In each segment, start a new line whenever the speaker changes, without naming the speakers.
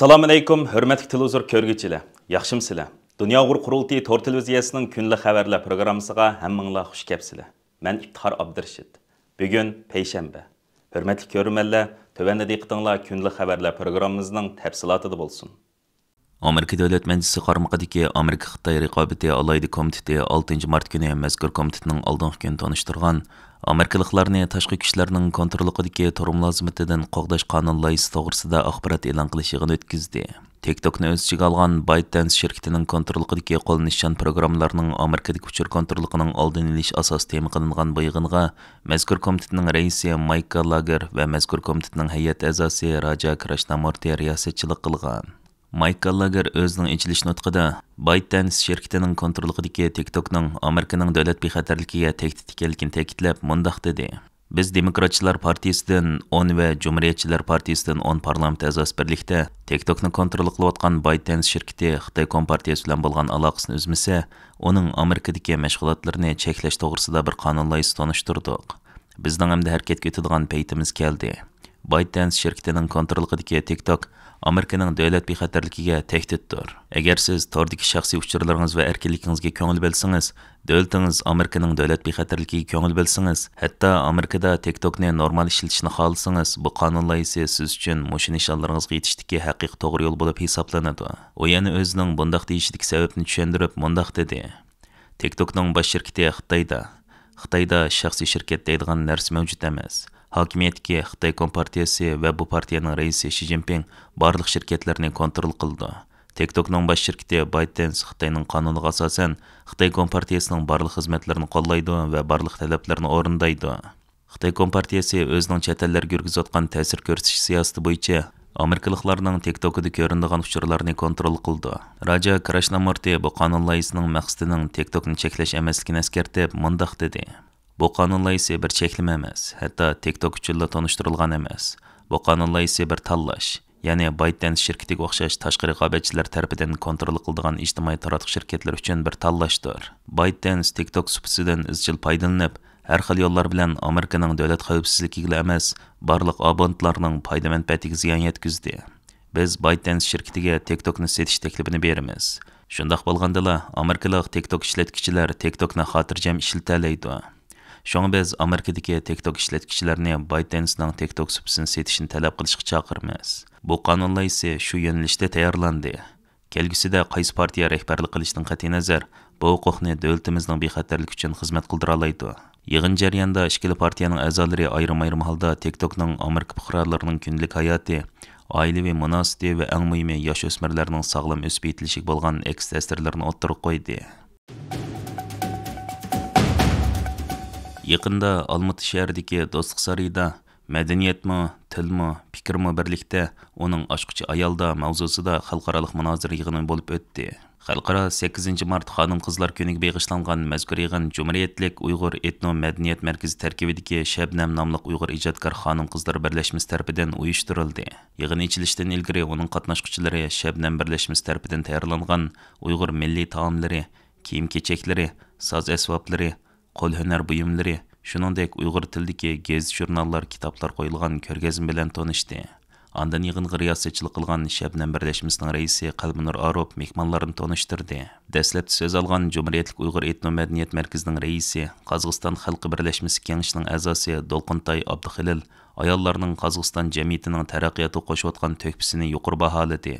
Assalamu alaykum, hörmətli televizor körgüçiler. Yaxşımsızlar? Dünya Uğur Qurultayı Tor televiziyasının günlük xəbərlər proqramısıga hammanglar xush kelibsizlar. Mən İftihar Abdurashid. Bugün peyshanba. Hörmətli görürmənlər, tövəndə diqqətinizlər günlük xəbərlər proqramımızın təfsilatıda bolsun. Amerika Dövlət Məclisi qarmağıdakı Amerika-Xitay rəqabəti alayda komiteti 6 mart günü məzkur komitetinin aldınғы gün tanıştırğan Amerikalıqlarni tashqi kuchlarning kontrolidagi tor mulozimatidan qo'g'dash qonun loyihasi to'g'risida axborot e'lon qilish yig'ini o'tkazdi. TikTokni o'z ichiga olgan ByteDance shirkatining kontrolidagi qo'l nishon programmalarining Amerikadagi uchur kontrolining oldini olish asos tema qilingan bu yig'inga mazkur komitetning raisi Mike Gallagher va mazkur komitetning hay'at a'zosi Raja Krishnamurti riyosatchilik qilgan. Mike Gallagher o'zining ichilish nutqida ByteDance shirkatining kontrolidagi TikTokning Amerikaning davlat bexatarligiga tehdid ekanligini ta'kidlab, mundaq dedi: Biz Demokratchilar partiyasidan 10 va Jumhuriyatchilar partiyasidan 10 parlament a'zosi birlikda TikTokni kontrol qilayotgan ByteDance shirkati Xitoy Kompartiyasi bilan bo'lgan aloqasini uzmasa, uning Amerikadagi mashg'ulotlarini cheklash to'g'risida bir qonun loyihasi tanishtirdik. Bizning hamda harakatga o'tadigan paytimiz keldi. ByteDance shirkatining kontrolidagi TikTok Amerikaning davlat bexatarligiga tehdiddir. Agar siz tordagi shaxsiy uchurlaringiz va erkinligingizga ko'ngil bersangiz, davlatingiz Amerikaning davlat bexatarligiga ko'ngil bersangiz, hatto Amerikada TikTokni normal ishlatishni xohlasangiz, bu qonun loyihasi siz uchun mushu nishonlaringizga yetishdagi haqiqiy to'g'ri yo'l bo'lib hisoblanadi. U yana o'zining bundaq deyishidagi sababni tushuntirib, mundaq dedi: TikTokning bosh shirkati Xitoyda shaxsiy shirkat deydigan narsa mavjud emas. Hokimiyatga Xitoy Kompartiyasi va bu partiyaning raisi Xi Jinping barliq shirkatlarni kontrol qildi. TikTokning bosh shirkati ByteDance Xitoyning qonuniga asosan Xitoy Kompartiyasining barliq xizmatlarini qo'llaydi va barliq talablarni o'rindaydi. Xitoy Kompartiyasi o'zining chet ellarga yurgizayotgan ta'sir ko'rsatish siyosati bo'yicha Amerikaliklarning TikTokida ko'rinadigan uchurlarni kontrol qildi. Raja Krishnamurti bu qonun loyihasining maqsadining TikTokni cheklash emasligini eskartib, mundaq dedi: Bu qonun loyihasi bir cheklama emas, hatto TikTok uchun tanishtirilgan emas. Bu qonun loyihasi bir tanlash, ya'ni ByteDance shirkatiga o'xshash tashqi raqobatchilar tomonidan kontrol qilinadigan ijtimoiy taratqush shirkatlar uchun bir tanlashdir. ByteDance TikTok subsidiyadan izchil foydalanib, har xil yo'llar bilan Amerikaning davlat xavfsizligiga emas, barliq abonentlarning foyda manfaatiga ziyon yetkazdi. Biz ByteDance shirkatiga TikTokni setish taklifini beramiz. Shundaq bo'lgandala, Amerikalik TikTok ishlatuvchilar TikTokni xotirjam ishlatalaydi. Şoňa biz Amerikadagi TikTok ishlatuvchilarini ByteDance'ning TikTok subsidiyasini setishni talab qilishga chaqiramiz. Bu qonun loyihasi shu yo'nalishda tayyorlandi. Kelgusida qaysi partiya rahbarlik qilishidan qat'iy nazar, bu huquqni davlatimizning bexatarligi uchun xizmat qildira oladi. Yig'in jarayonida ikkala partiyaning a'zolari ayrim-ayrim holda TikTokning Amerika fuqarolarining kundalik hayoti, oilaviy munosabati va eng muhimi yosh o'smirlarning sog'lom o'sib yetilishiga bo'lgan aks ta'sirlarini o'ttirib qo'ydi. Yaqında Almaty shahridagi Do'stlik sarayida madaniyatmi, tilmi, fikrmi birlikda uning ochquchi ayolda mavzusida xalqaro munozara yig'ini bo'lib o'tdi. Xalqaro 8 mart xonim-qizlar kuniga bag'ishlangan mazkur yig'in Jumhuriyatlik Uyg'ur etno-madaniyat markazi tarkibidagi Shabnam nomli Uyg'ur ijodkor xonim-qizlar birlashmasi tarafidan uyushtirildi. Yig'in ichilishidan ilgari uning qatnashchilari Shabnam birlashmasi tarafidan tayyorlangan Uyg'ur milliy taomlari, kiyim-kechaklari, soz asboblari, qo'l hunar buyumlari, shuningdek Uyg'ur tilidagi gazet, jurnallar, kitoblar qo'yilgan ko'rgazma bilan tanishdi. Ondan yig'inga riyosatchilik qilgan Shabnam birlashmasining raisi Qalbinur Arop mehmonlarni tanishtirdi. Dastlabki so'z olgan Jumhuriyatlik Uyg'ur etno-madaniyat markazining raisi, Qozog'iston xalqi birlashmasi kengashining a'zosi Dolquntoy Abduxalil ayollarning Qozog'iston jamiyatining taraqqiyotiga qo'shayotgan to'hfasini yuqori baholadi.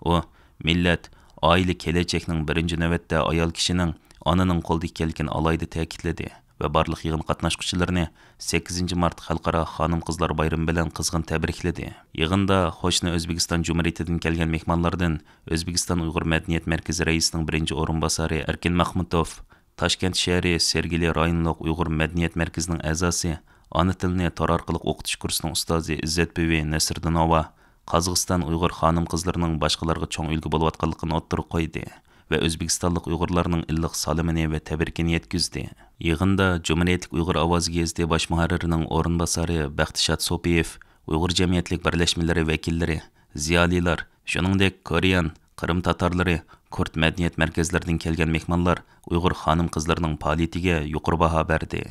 U millat, oila kelajakning birinchi navbatda ayol kishining onaning qo'lida ekanligini alayda ta'kidladi va barliq yig'in qatnashchilarini 8 mart xalqaro xonim-qizlar bayrami bilan qizg'in tabrikladi. Yig'inda qo'shni O'zbekiston Jumhuriyatidan kelgan mehmonlardan O'zbekiston Uyg'ur madaniyat markazi raisining birinchi o'rinbosari Erkin Mahmudov, Toshkent shahri Sergeli rayonlik Uyg'ur madaniyat markazining a'zosi, ona tilini tor orqali o'qitish kursining ustozi Izzat Buvi Nasrdinova, Qozog'iston Uyg'ur xonim-qizlarining boshqalarga cho'ng ulgu bo'layotganligini o'ttirib qo'ydi ve Özbekistanlık Uyg'urlarning illiq salimini ve tebrikini yetkizdi. Yig'inda Cumhuriyetlik Uyg'ur Ovozi gazeti bosh muharririning o'rinbosari Baxtishot Sopiyev, Uyg'ur jamiyatlik birlashmalari vakillari, ziyolilar, shuningdek Koreyan, Qrim tatarlari, Kurd madaniyat markazlaridan kelgan mehmonlar Uyg'ur xonim-qizlarining faoliyatiga yuqori baho berdi.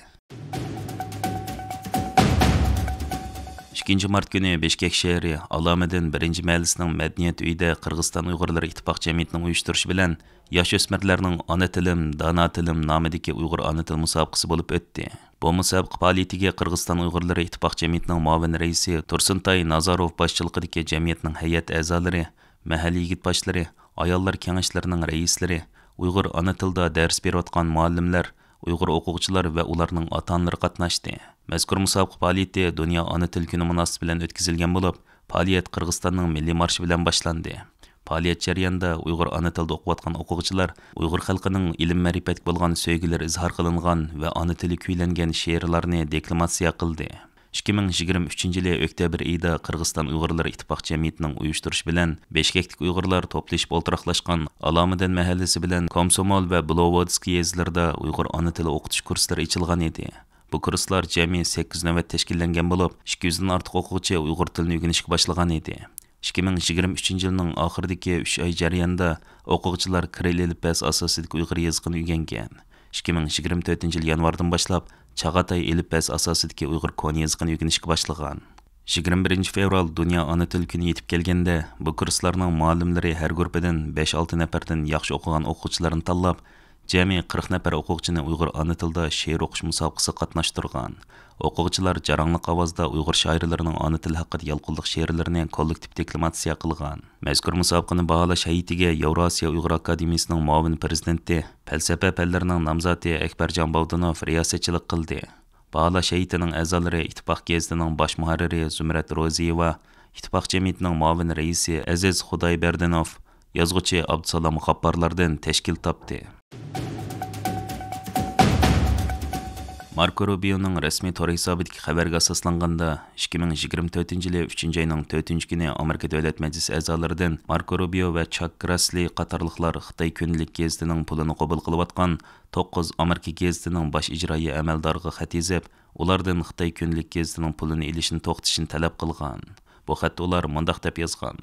2 mart günü Bishkek şehri Alamedin 1. mahallesining Madaniyat uyida Qirg'iziston Uyg'urlar ittifoq jamiyatining uyushtirishi bilan yosh o'smirlarning ona tilim, dona tilim nomidagi Uyg'ur ona til musobaqasi bo'lib o'tdi. Bu musobaqa faoliyatiga Qirg'iziston Uyg'urlar ittifoq jamiyatining muavin raisi Tursuntay Nazarov boshchiligidagi jamiyatning hay'at a'zolari, mahalliy yigit boshlari, ayollar kengashlarining raislari, Uyg'ur ona tilida dars berayotgan muallimlar, Uyg'ur o'quvchilar va ularning ota-onalari qatnashdi. Mazkur musobaqa faoliyati Dunyo ona til kuni munosabati bilan o'tkazilgan bo'lib, faoliyat Qirg'izistonning milliy marshi bilan boshlandi. Faoliyat jarayonida Uyg'ur ona tilida o'qiyotgan o'quvchilar Uyg'ur xalqining ilm-ma'rifatga bo'lgan sevgilari izhor qilingan va ona tili kuylangan she'rlarni deklamatsiya qildi. 2023-yili oktyabr oyida Qirg'iziston Uyg'urlar ittifoq jamiyatining uyushtirishi bilan Bishkeklik Uyg'urlar to'plashib o'ltiraqlashgan Alamedin mahallasi bilan Komsomol va Blovodskiy yezlarida Uyg'ur ona tili o'qitish kurslari ochilgan edi. Bu kurslar jami 8 navbat tashkillangan bo'lib, 200 dan ortiq o'quvchi Uyg'ur tilini o'rganishga boshlagan edi. 2023-yilning oxiridagi 3 oy jarayonida o'quvchilar Kiril alifbasi asosidagi Uyg'ur yozig'ini o'rgangan. 2024-yil yanvardan boshlab Chag'atay alifbasi asosidagi Uyg'ur koni yozig'ini o'rganishga boshlagan. 21 fevral Dunyo ona til kuni yetib kelganda bu kurslarning muallimlari har guruhidan 5-6 nafardan yaxshi o'qigan o'quvchilarni tanlab, jami 40 nafar o'quvchini Uyg'ur ona tilida she'r o'qish musobaqasiga qatnashtirgan. O'quvchilar jaranglik ovozda Uyg'ur shoirlarining ona tili haqida yolqinliq she'rlarini kollektiv deklamatsiya qilgan. Mazkur musobaqani baholash hay'atiga Yevrosiyo Uyg'ur akademiyasining muavin prezidenti, falsafa fanlarining nomzodi Akbarjon Bogdanov riyosatchilik qildi. Baholash hay'atining a'zolari Ittifoq gazetining bosh muharriri Zumrat Ro'ziyeva, Ittifoq jamiyatining muavin raisi Aziz Xudoyberdinov, yozuvchi Abdusalom G'apparlardan tashkil topdi. Marco Rubio'ning rasmiy tor hisobidagi xabarga asoslanganda 2024-yili 3-oyning 4-kuni Amerika Davlat Majlisi a'zolaridan Marco Rubio va Chuck Grassley qatorliqlar Xitoy kunlik gazetining pulini qabul qilayotgan 9 Amerika gazetining bosh ijroiya amaldoriga xat yozib, ulardan Xitoy kunlik gazetining pulini olishni to'xtatishni talab qilgan. Bu xatda ular mundaq deb yozgan: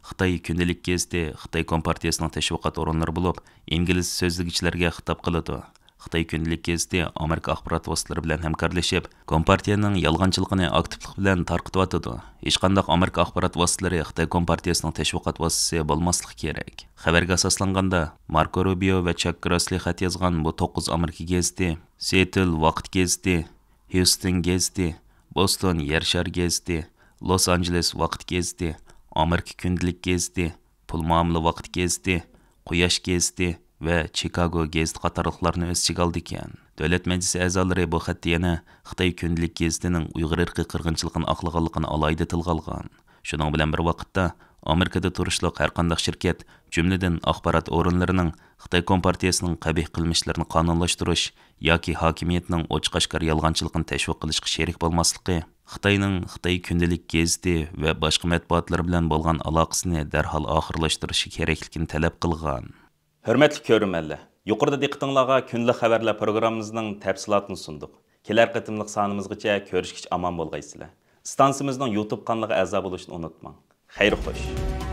Xitoy kunlik gazeti Xitoy kompartiyasining tashviqot o'rinlari bo'lib, ingliz so'zlagichlarga xitob qiladi. Xitoy kunlik gazeti Amerika axborot vositalari bilan hamkorlashib, kompartiyaning yolg'onchiligini aktivlik bilan tarqatyotdi. Hech qanday Amerika axborot vositalari Xitoy kompartiyasining tashviqot vositasi bo'lmasligi kerak. Xabarga asoslanganda, Marco Rubio va Chuck Grassley xat yozgan bu 9 Amerika gazeti, Seattle vaqt gazeti, Houston gazeti, Boston yer shar gazeti, Los Angeles vaqt gazeti, Amerika kunlik gazeti, pul muomala vaqt gazeti, Quyosh gazeti va Chicago gazeti qatorliqlarni o'z ichiga oldi ekan. Davlat majlisi a'zolari bu xatda yana Xitoy kunlik gazetining Uyg'ur irqiy qirg'inchiligini oqlaganligini alohida tilga olgan. Shuning bilan bir vaqtda Amerikada turishliq har qanday shirkat, jumladan axborot o'rinlarining Xitoy kompartiyasining qabih qilmishlarini qonunlashtirish yoki hokimiyatning ochiq-oshkor yolg'onchiligini tashviq qilishga sherik bo'lmasligi, Xitoyning Xitoy kunlik gazeti va boshqa matbuotlar bilan bo'lgan aloqasini darhol oxirlashtirishi kerakligini talab qilgan. Hürmetli körürmenler, yuqorida diqqatingizga kunlik xabarlar programmamızning tafsilotini sunduq. Kelar qitimliq sonimizgacha ko'rishgich aman bo'lgaysizlar. Stansimizning YouTube kanaliga a'zo bo'lishni unutmang. Xayr xo'sh.